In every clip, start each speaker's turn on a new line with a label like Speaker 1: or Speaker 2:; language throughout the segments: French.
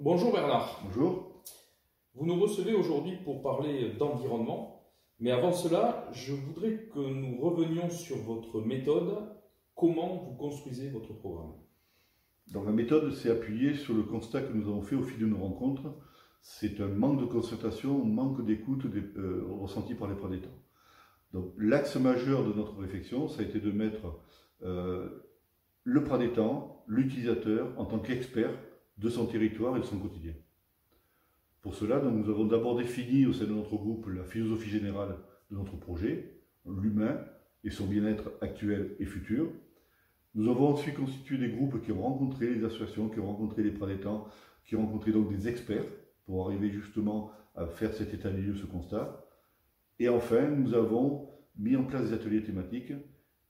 Speaker 1: Bonjour Bernard.
Speaker 2: Bonjour.
Speaker 1: Vous nous recevez aujourd'hui pour parler d'environnement, mais avant cela, je voudrais que nous revenions sur votre méthode. Comment vous construisez votre programme?
Speaker 2: Donc la méthode s'est appuyée sur le constat que nous avons fait au fil de nos rencontres. C'est un manque de concertation, un manque d'écoute ressenti par les pradétants. Donc l'axe majeur de notre réflexion, ça a été de mettre le pradétant, l'utilisateur, en tant qu'expert de son territoire et de son quotidien. Pour cela, donc, nous avons d'abord défini au sein de notre groupe la philosophie générale de notre projet, l'humain et son bien-être actuel et futur. Nous avons ensuite constitué des groupes qui ont rencontré les associations, qui ont rencontré les pradétants, qui ont rencontré donc des experts pour arriver justement à faire cet état des lieux, ce constat. Et enfin, nous avons mis en place des ateliers thématiques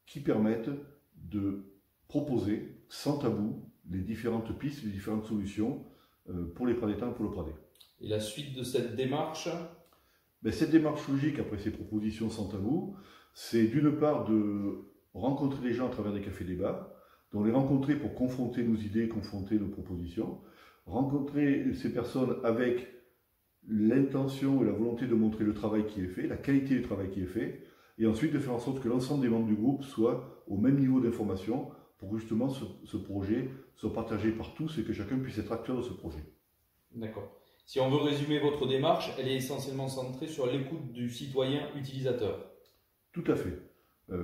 Speaker 2: qui permettent de proposer sans tabou les différentes pistes, les différentes solutions pour les pradétants et pour le pradé.
Speaker 1: Et la suite de cette démarche?
Speaker 2: Cette démarche logique, après ces propositions sans tabou, c'est d'une part de rencontrer les gens à travers des cafés-débats, donc les rencontrer pour confronter nos idées, confronter nos propositions, rencontrer ces personnes avec l'intention et la volonté de montrer le travail qui est fait, la qualité du travail qui est fait, et ensuite de faire en sorte que l'ensemble des membres du groupe soient au même niveau d'information pour justement ce projet soit partagé par tous et que chacun puisse être acteur de ce projet.
Speaker 1: D'accord. Si on veut résumer votre démarche, elle est essentiellement centrée sur l'écoute du citoyen utilisateur.
Speaker 2: Tout à fait.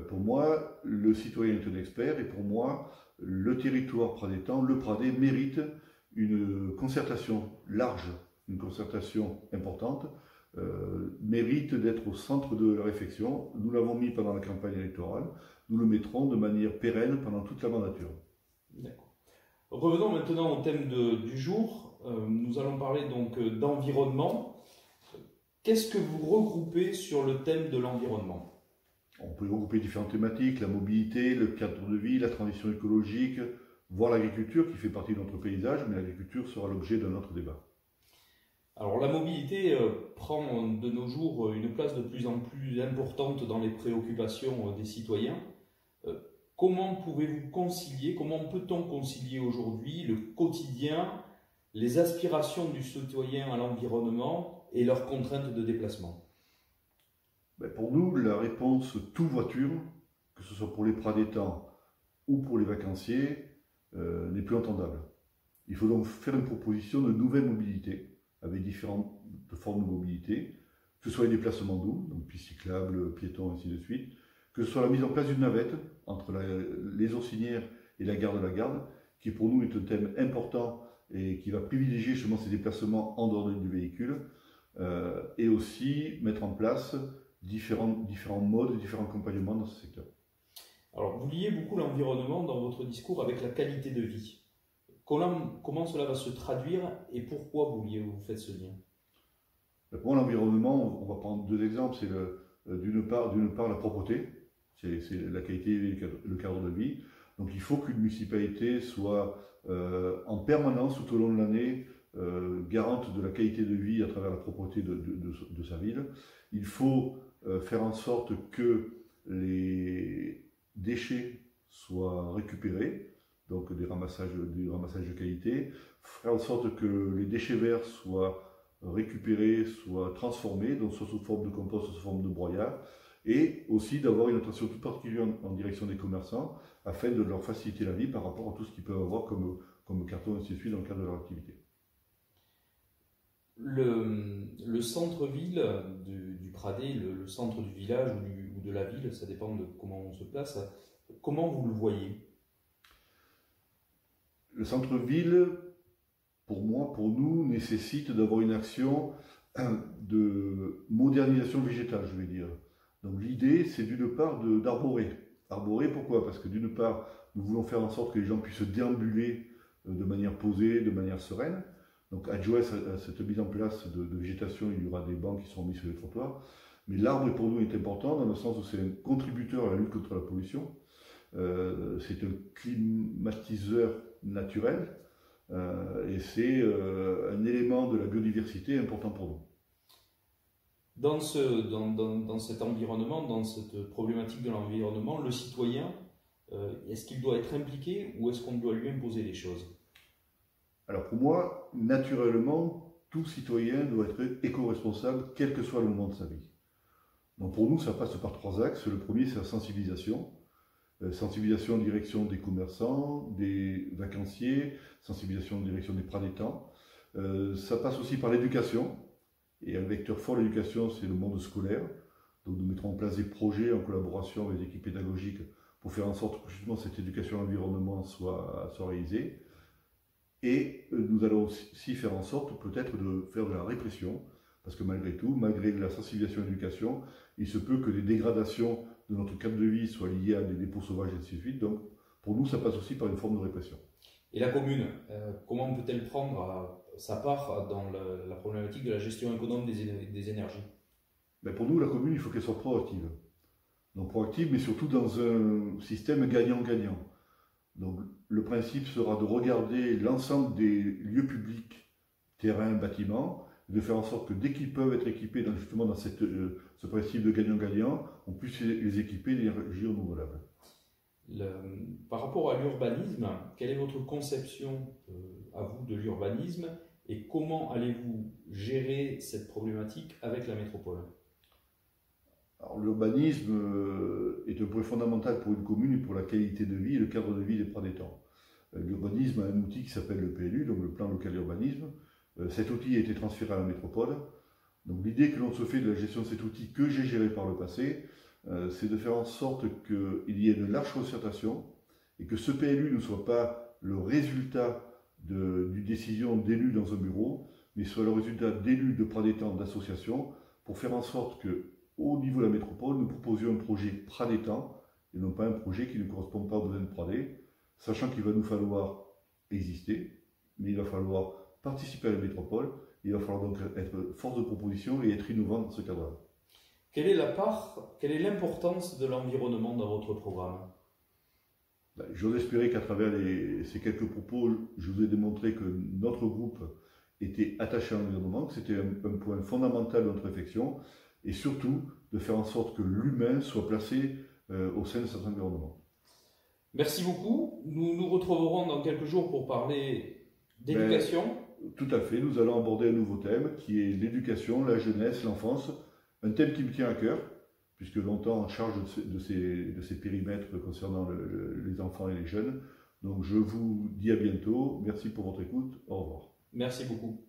Speaker 2: Pour moi, le citoyen est un expert et pour moi, le territoire pradétant, le Pradé, mérite une concertation large, une concertation importante, mérite d'être au centre de la réflexion. Nous l'avons mis pendant la campagne électorale, nous le mettrons de manière pérenne pendant toute la mandature.
Speaker 1: D'accord. Revenons maintenant au thème du jour. Nous allons parler donc d'environnement. Qu'est-ce que vous regroupez sur le thème de l'environnement?
Speaker 2: On peut regrouper différentes thématiques, la mobilité, le cadre de vie, la transition écologique, voire l'agriculture qui fait partie de notre paysage, mais l'agriculture sera l'objet d'un autre débat.
Speaker 1: Alors la mobilité prend de nos jours une place de plus en plus importante dans les préoccupations des citoyens. Comment pouvez-vous concilier, comment peut-on concilier aujourd'hui le quotidien, les aspirations du citoyen à l'environnement et leurs contraintes de déplacement?
Speaker 2: Pour nous, la réponse tout voiture, que ce soit pour les pradétants ou pour les vacanciers, n'est plus entendable. Il faut donc faire une proposition de nouvelle mobilité, avec différentes formes de mobilité, que ce soit les déplacements doux, donc pistes cyclables, piétons, ainsi de suite, que ce soit la mise en place d'une navette entre les Ossinières et la gare de la Garde, qui pour nous est un thème important et qui va privilégier justement ces déplacements en dehors du véhicule, et aussi mettre en place différents modes, différents accompagnements dans ce secteur.
Speaker 1: Alors, vous liez beaucoup l'environnement dans votre discours avec la qualité de vie. Comment cela va se traduire et pourquoi vous faites ce lien?
Speaker 2: Pour moi, l'environnement, on va prendre deux exemples. C'est d'une part la propreté, c'est la qualité et le cadre de vie. Donc il faut qu'une municipalité soit en permanence tout au long de l'année garante de la qualité de vie à travers la propreté de sa ville. Il faut faire en sorte que les déchets soient récupérés, donc du ramassage de qualité, faire en sorte que les déchets verts soient récupérés, soient transformés, donc soit sous forme de compost, soit sous forme de broyat, et aussi d'avoir une attention toute particulière en direction des commerçants, afin de leur faciliter la vie par rapport à tout ce qu'ils peuvent avoir comme carton et ainsi de suite dans le cadre de leur activité.
Speaker 1: Le centre-ville du Pradé, le centre du village ou de la ville, ça dépend de comment on se place, comment vous le voyez?
Speaker 2: Le centre-ville, pour moi, pour nous, nécessite d'avoir une action de modernisation végétale, je vais dire. Donc l'idée, c'est d'une part d'arborer. Arborer, pourquoi? Parce que d'une part, nous voulons faire en sorte que les gens puissent déambuler de manière posée, de manière sereine. Donc adjoint à cette mise en place de végétation, il y aura des bancs qui seront mis sur les trottoirs. Mais l'arbre, pour nous, est important dans le sens où c'est un contributeur à la lutte contre la pollution. C'est un climatiseur naturel et c'est un élément de la biodiversité important pour nous.
Speaker 1: Dans cet environnement, dans cette problématique de l'environnement, le citoyen, est-ce qu'il doit être impliqué ou est-ce qu'on doit lui imposer les choses?
Speaker 2: Alors pour moi, naturellement, tout citoyen doit être éco-responsable, quel que soit le moment de sa vie. Donc pour nous, ça passe par 3 axes. Le premier, c'est la sensibilisation. Sensibilisation en direction des commerçants, des vacanciers, sensibilisation en direction des pradétants. Ça passe aussi par l'éducation. Et un vecteur fort de l'éducation, c'est le monde scolaire. Donc nous mettrons en place des projets en collaboration avec les équipes pédagogiques pour faire en sorte que justement cette éducation à l'environnement soit réalisée. Et nous allons aussi faire en sorte peut-être de faire de la répression, parce que malgré tout, malgré la sensibilisation et l'éducation, il se peut que les dégradations de notre cadre de vie soient liées à des dépôts sauvages et ainsi de suite. Donc pour nous, ça passe aussi par une forme de répression.
Speaker 1: Et la commune, comment peut-elle prendre sa part dans la problématique de la gestion économe des énergies?
Speaker 2: Ben pour nous, la commune, il faut qu'elle soit proactive. Donc proactive, mais surtout dans un système gagnant-gagnant. Donc le principe sera de regarder l'ensemble des lieux publics, terrains, bâtiments, et de faire en sorte que dès qu'ils peuvent être équipés justement dans ce principe de gagnant-gagnant, on puisse les équiper d'énergie renouvelable.
Speaker 1: Par rapport à l'urbanisme, quelle est votre conception à vous de l'urbanisme et comment allez-vous gérer cette problématique avec la métropole?
Speaker 2: Alors l'urbanisme est un point fondamental pour une commune et pour la qualité de vie et le cadre de vie des pradétants. L'urbanisme a un outil qui s'appelle le PLU, donc le plan local d'urbanisme. Cet outil a été transféré à la métropole. Donc l'idée que l'on se fait de la gestion de cet outil que j'ai géré par le passé, c'est de faire en sorte qu'il y ait une large concertation et que ce PLU ne soit pas le résultat d'une décision d'élus dans un bureau, mais soit le résultat d'élus, de pradétants, d'associations, pour faire en sorte que, au niveau de la métropole, nous proposions un projet pradétant et non pas un projet qui ne correspond pas aux besoins de Pradé, sachant qu'il va nous falloir exister, mais il va falloir participer à la métropole, il va falloir donc être force de proposition et être innovant dans ce cadre-là.
Speaker 1: Quelle est l'importance de l'environnement dans votre programme?
Speaker 2: J'ose espérer qu'à travers ces quelques propos, je vous ai démontré que notre groupe était attaché à l'environnement, que c'était un point fondamental de notre réflexion, et surtout de faire en sorte que l'humain soit placé au sein de cet environnement.
Speaker 1: Merci beaucoup. Nous nous retrouverons dans quelques jours pour parler d'éducation.
Speaker 2: Tout à fait, nous allons aborder un nouveau thème qui est l'éducation, la jeunesse, l'enfance, un thème qui me tient à cœur, puisque longtemps en charge de ces périmètres concernant les enfants et les jeunes. Donc je vous dis à bientôt, merci pour votre écoute, au revoir.
Speaker 1: Merci beaucoup.